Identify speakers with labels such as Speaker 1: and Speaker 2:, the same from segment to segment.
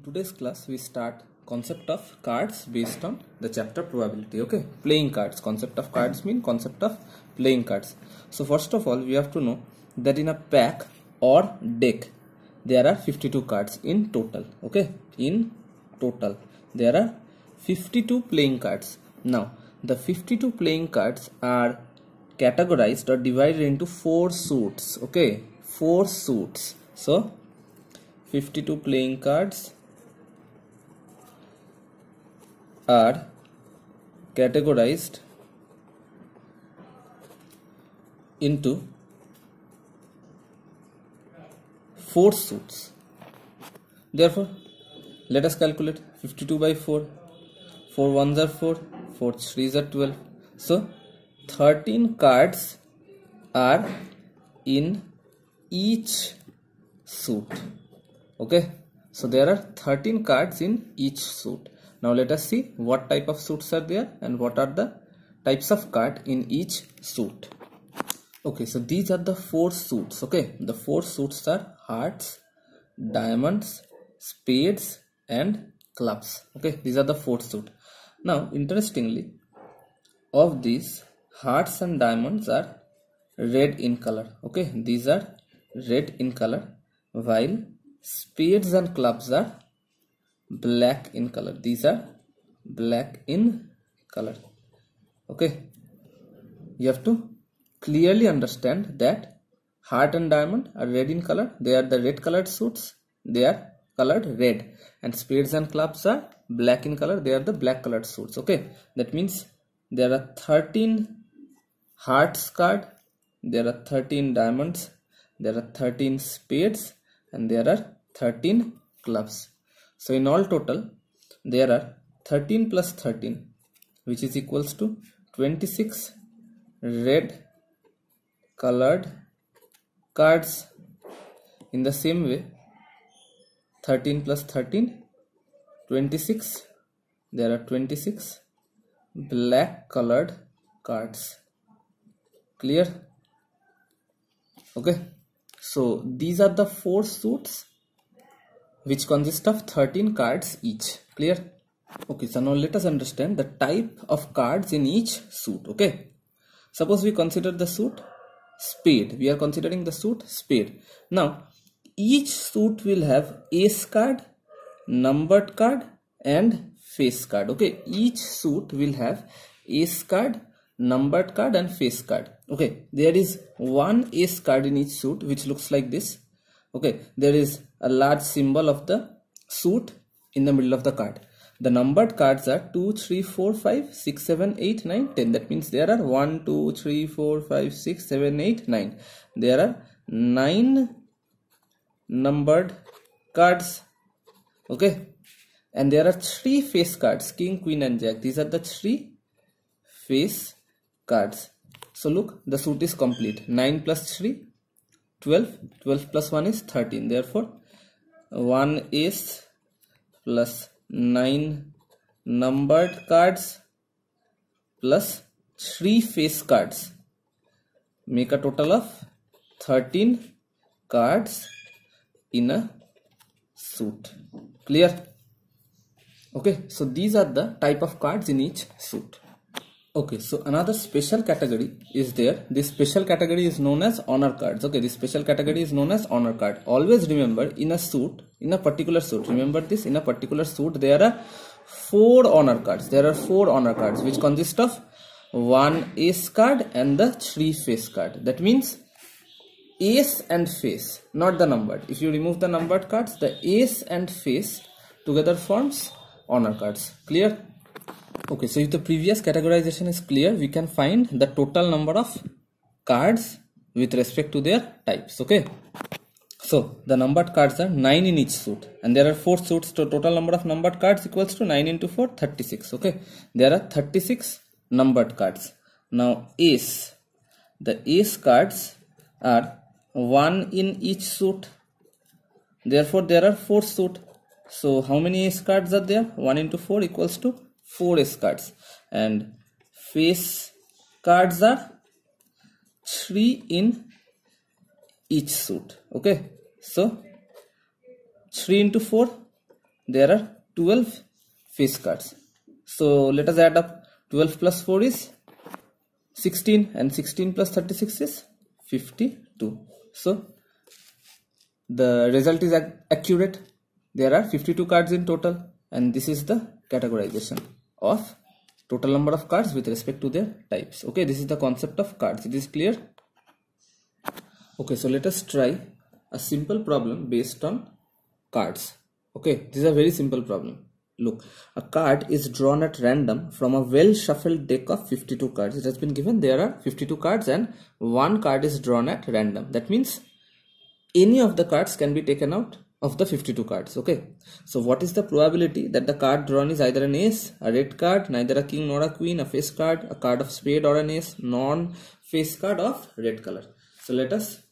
Speaker 1: Today's class we start concept of cards based on the chapter probability. Okay, playing cards. Concept of cards mean concept of playing cards. So first of all we have to know that in a pack or deck there are 52 cards in total. Okay, in total there are 52 playing cards. Now the 52 playing cards are categorized or divided into 4 suits. Okay, 4 suits. So 52 playing cards are categorized into 4 suits. Therefore, let us calculate 52 by 4. 4 1s are 4, 4 3s are 12. So, 13 cards are in each suit. Okay, so there are 13 cards in each suit. Now let us see what type of suits are there and what are the types of card in each suit. Okay, so these are the 4 suits. Okay, the 4 suits are hearts, diamonds, spades and clubs. Okay, these are the 4 suit. Now interestingly, of these hearts and diamonds are red in color. Okay, these are red in color, while spades and clubs are black in color. These are black in color. Okay, you have to clearly understand that heart and diamond are red in color. They are the red colored suits. They are colored red. And spades and clubs are black in color. They are the black colored suits. Okay, that means there are 13 hearts card, there are 13 diamonds, there are 13 spades and there are 13 clubs. So in all total there are 13 plus 13, which is equals to 26 red colored cards. In the same way, 13 plus 13, 26. There are 26 black colored cards. Clear? Okay, so these are the 4 suits which consist of 13 cards each. Clear? Okay, so now let us understand the type of cards in each suit. Okay, suppose we consider the suit spade. We are considering the suit spade. Now each suit will have ace card, numbered card and face card. Okay, each suit will have ace card, numbered card and face card. Okay, there is one ace card in each suit which looks like this. Okay, there is a large symbol of the suit in the middle of the card. The numbered cards are 2, 3, 4, 5, 6, 7, 8, 9, 10. That means there are 1, 2, 3, 4, 5, 6, 7, 8, 9. There are 9 numbered cards. Okay, and there are 3 face cards, king, queen and jack. These are the 3 face cards. So look, the suit is complete. 9 plus 3, 12. 12 plus 1 is 13. Therefore, 1 ace plus 9 numbered cards plus 3 face cards make a total of 13 cards in a suit. Clear? Okay, so these are the type of cards in each suit. Okay, so another special category is there. This special category is known as honor cards. Okay, this special category is known as honor card. Always remember, in a suit, in a particular suit, remember this, in a particular suit there are 4 honor cards. There are 4 honor cards which consist of 1 ace card and the 3 face card. That means ace and face, not the numbered. If you remove the numbered cards, the ace and face together forms honor cards. Clear? Okay, so if the previous categorization is clear, we can find the total number of cards with respect to their types. Okay, so the numbered cards are 9 in each suit and there are 4 suits, so total number of numbered cards equals to 9 into 4, 36. Okay, there are 36 numbered cards. Now ace, the ace cards are 1 in each suit, therefore there are 4 suit. So how many ace cards are there? 1 into 4 equals to 4 ace cards. And face cards are 3 in each suit. Okay, so 3 into 4, there are 12 face cards. So let us add up. 12 plus 4 is 16 and 16 plus 36 is 52. So the result is accurate. There are 52 cards in total, and this is the categorization of total number of cards with respect to their types. Okay, this is the concept of cards. It is clear? Okay, so let us try a simple problem based on cards. Okay, this is a very simple problem. Look, a card is drawn at random from a well shuffled deck of 52 cards. It has been given there are 52 cards and one card is drawn at random. That means any of the cards can be taken out of the 52 cards. Okay, so what is the probability that the card drawn is either an ace, a red card, neither a king nor a queen, a face card, a card of spade, or an ace, non-face card of red color? So let us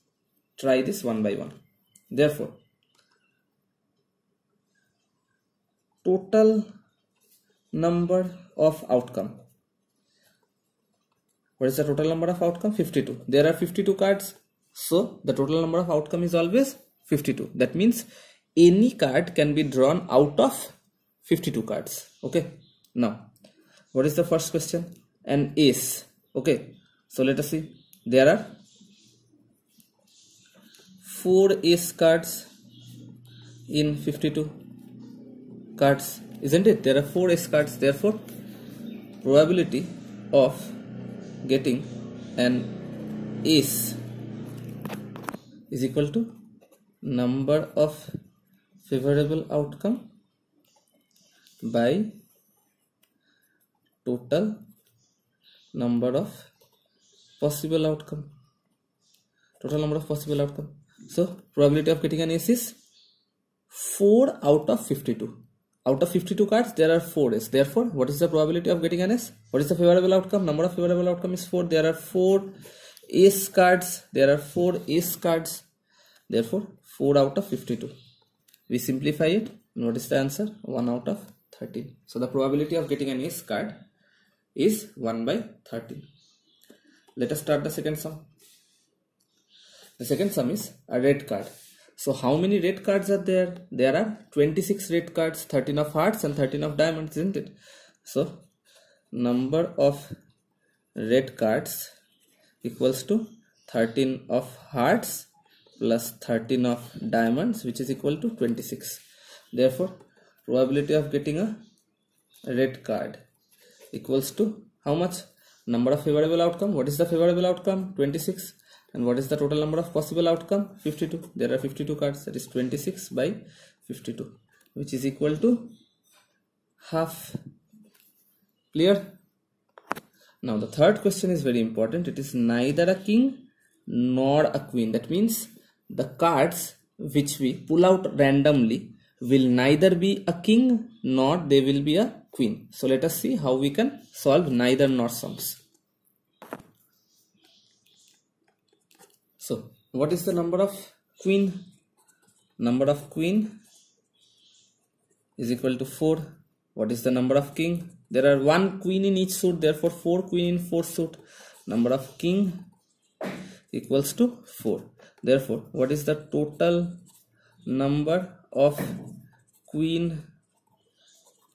Speaker 1: try this one by one. Therefore, total number of outcome. What is the total number of outcome? 52. There are 52 cards, so the total number of outcome is always 52. That means any card can be drawn out of 52 cards. Okay, now what is the first question? An ace. Okay, so let us see. There are 4 ace cards in 52 cards, isn't it? There are 4 ace cards. Therefore, probability of getting an ace is equal to number of favorable outcome by total number of possible outcome. Total number of possible outcome. So probability of getting an ace is 4 out of 52. Out of 52 cards, there are 4 ace. Therefore, what is the probability of getting an ace? What is the favorable outcome? Number of favorable outcome is 4. There are 4 ace cards. There are 4 ace cards. Therefore, 4 out of 52. We simplify it. And what is the answer? 1 out of 13. So the probability of getting an ace card is 1 by 13. Let us start the second sum. The second sum is a red card. So how many red cards are there? There are 26 red cards, 13 of hearts and 13 of diamonds, isn't it? So number of red cards equals to 13 of hearts plus 13 of diamonds, which is equal to 26. Therefore, probability of getting a red card equals to how much? Number of favorable outcome. What is the favorable outcome? 26. And what is the total number of possible outcome? 52. There are 52 cards. That is 26 by 52, which is equal to half. Clear? Now the third question is very important. It is neither a king nor a queen. That means the cards which we pull out randomly will neither be a king nor they will be a queen. So let us see how we can solve neither nor sums. So what is the number of queen? Number of queen is equal to 4. What is the number of king? There are 1 queen in each suit, therefore 4 queen in 4 suit. Number of king equals to 4. Therefore, what is the total number of queen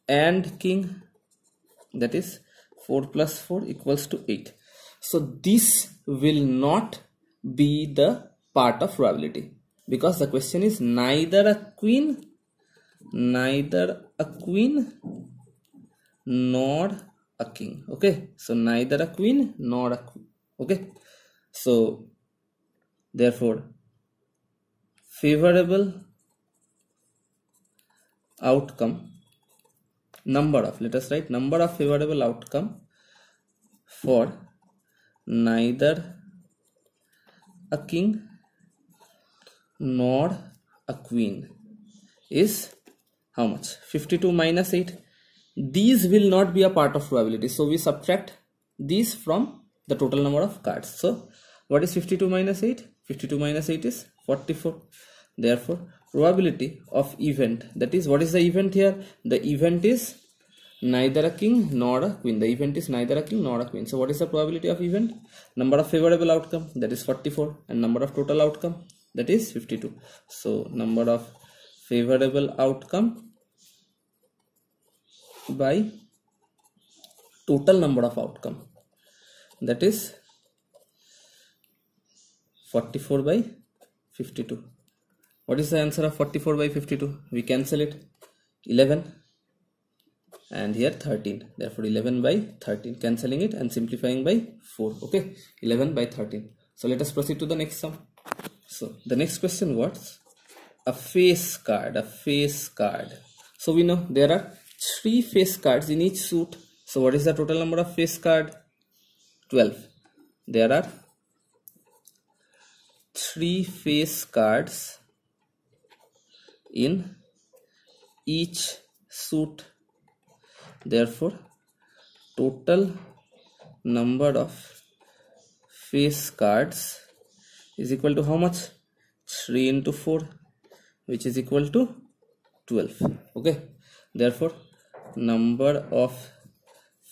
Speaker 1: and king? That is 4 plus 4 equals to 8. So this will not be the part of probability, because the question is neither a queen nor a king. Okay, so neither a queen nor a queen. Okay, so therefore favorable outcome, number of, let us write number of favorable outcome for neither a king nor a queen is how much? 52 minus 8. These will not be a part of probability, so we subtract these from the total number of cards. So what is 52 minus 8? 52 minus 8 is 44. Therefore probability of event, that is, what is the event here? The event is neither a king nor a queen. The event is neither a king nor a queen. So what is the probability of event? Number of favorable outcome, that is 44, and number of total outcome, that is 52. So number of favorable outcome by total number of outcome, that is 44 by 52. What is the answer of 44 by 52? We cancel it, 11 and here 13, therefore 11 by 13, cancelling it and simplifying by 4. Okay, 11 by 13. So let us proceed to the next sum. So the next question was a face card, a face card. So we know there are 3 face cards in each suit. So what is the total number of face card? 12. There are 3 face cards in each suit. Therefore, total number of face cards is equal to how much? 3 into 4, which is equal to 12. Okay, therefore number of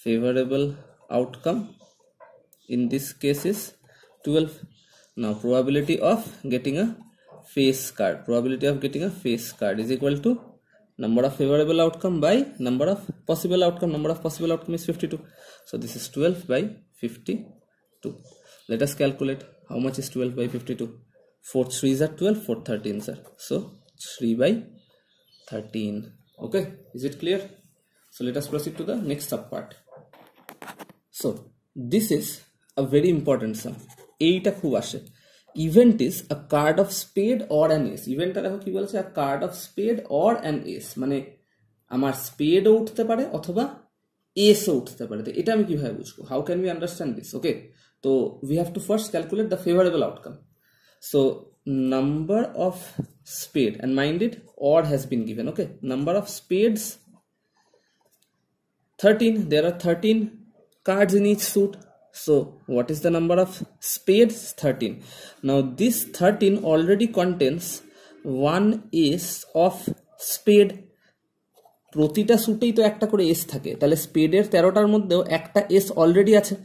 Speaker 1: favorable outcome in this case is 12. Now probability of getting a face card, probability of getting a face card is equal to number of favorable outcome by number of possible outcome. Number of possible outcome is 52. So this is 12 by 52. Let us calculate how much is 12 by 52. 4 3s are 12, 4 13s are. So 3 by 13. Okay, is it clear? So let us proceed to the next sub part. So this is a very important sum. এইটা খুব আসে। Event is a card of spade or an ace. Event দেখো কি বলছে, a card of spade or an ace, মানে আমার স্পেডও উঠতে পারে অথবা এসও উঠতে পারে। তো এটা আমি কিভাবে বুঝবো? How can we understand this? Okay, so we have to first calculate the favorable outcome. So number of spade, and mind it, odd has been given. Okay, number of spades 13. There are 13 cards in each suit. So what is the number of spades? 13. Now this 13 already contains one ace of spade. প্রতিটা সুটেই তো একটা করে S থাকে, তাহলে স্পেডের 13টার মধ্যেও একটা S already আছে।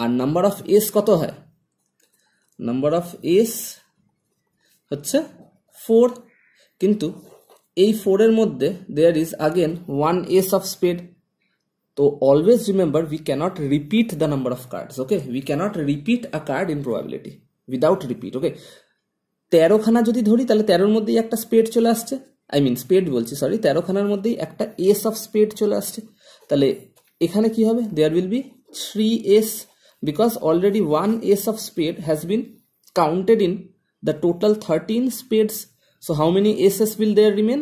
Speaker 1: আর number of S কত হয়? নাম্বার অফ এস হচ্ছে 4, কিন্তু এই 4 এর মধ্যে there is again one ace of spade. So always remember, we cannot repeat the number of cards. Okay, we cannot repeat a card in probability without repeat. Okay, 13 খানা যদি ধরি তাহলে 13 এর মধ্যেই একটা স্পেড চলে আসছে, আই মিন স্পেড বলছি, সরি, 13 খানার মধ্যেই একটা এস অফ স্পেড চলে আসছে। তাহলে এখানে কি হবে? there will be 3 ace, because already one ace of spade has been counted in the total 13 spades. So how many aces will there remain?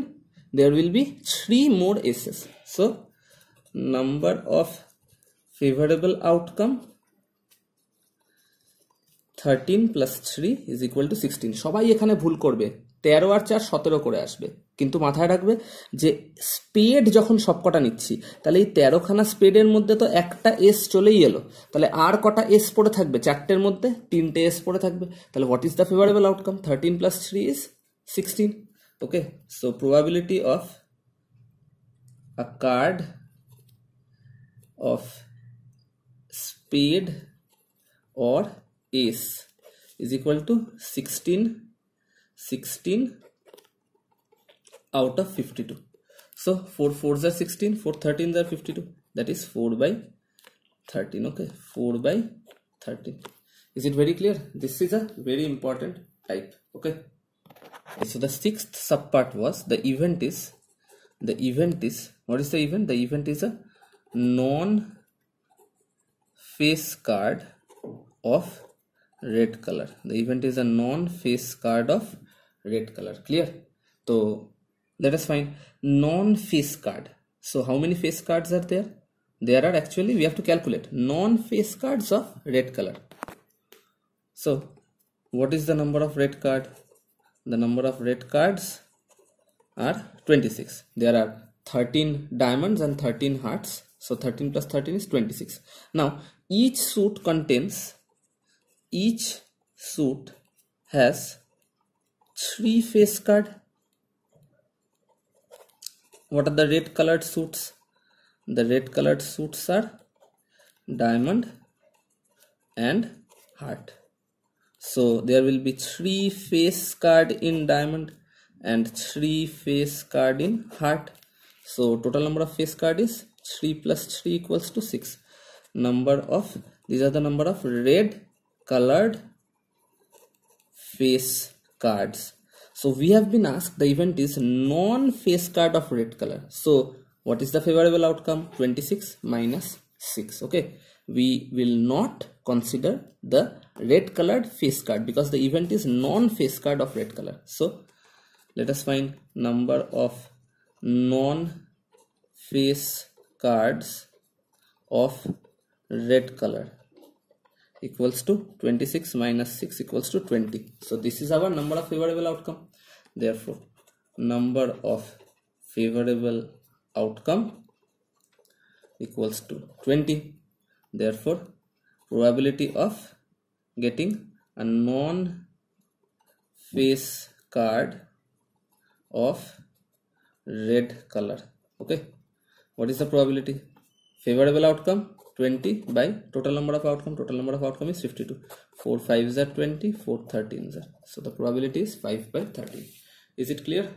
Speaker 1: There will be 3 more aces. So number of favorable outcome 13 plus 3 is equal to 16. সবাই এখানে ভুল করবে, 13 আর 4 17 করে আসবে, কিন্তু মাথায় রাখবে যে স্পেড যখন সবকটা নিচ্ছি তাহলে এই 13 খানা স্পেডের মধ্যে তো একটা এস চলেই এলো, তাহলে আর কটা এস পড়ে থাকবে? 4টের মধ্যে 3টে এস পড়ে থাকবে। তাহলে what is the favorable outcome? 13 plus 3 is 16. Okay, so probability of a card of spade or ace is equal to 16 out of 52. So 4 4s are 16, 4 13s are 52, that is 4 by 13. Okay, 4 by 13. Is it very clear? This is a very important type. Okay, so the 6th sub part was the event is what is the event? The event is a non-face card of red color. The event is a non-face card of red color. Clear? So let us find non-face card. So how many face cards are there? There are, actually we have to calculate non-face cards of red color. So what is the number of red card? The number of red cards are 26. There are 13 diamonds and 13 hearts. So 13 plus 13 is 26. Now each suit has 3 face card. What are the red colored suits? The red colored suits are diamond and heart. So there will be 3 face card in diamond and 3 face card in heart. So total number of face card is 3 plus 3 equals to 6. These are the number of red colored face cards. So we have been asked, the event is non-face card of red color. So what is the favorable outcome? 26 minus 6. Okay, we will not consider the red colored face card because the event is non-face card of red color. So let us find number of non-face cards of red color equals to 26 minus 6 equals to 20. So this is our number of favorable outcome. Therefore, number of favorable outcome equals to 20. Therefore, probability of getting a non-face card of red color. Okay, what is the probability? Favorable outcome 20 by total number of outcome. Total number of outcome is 52. 4 5s are 20, 4 13s are. So the probability is 5 by 13. Is it clear?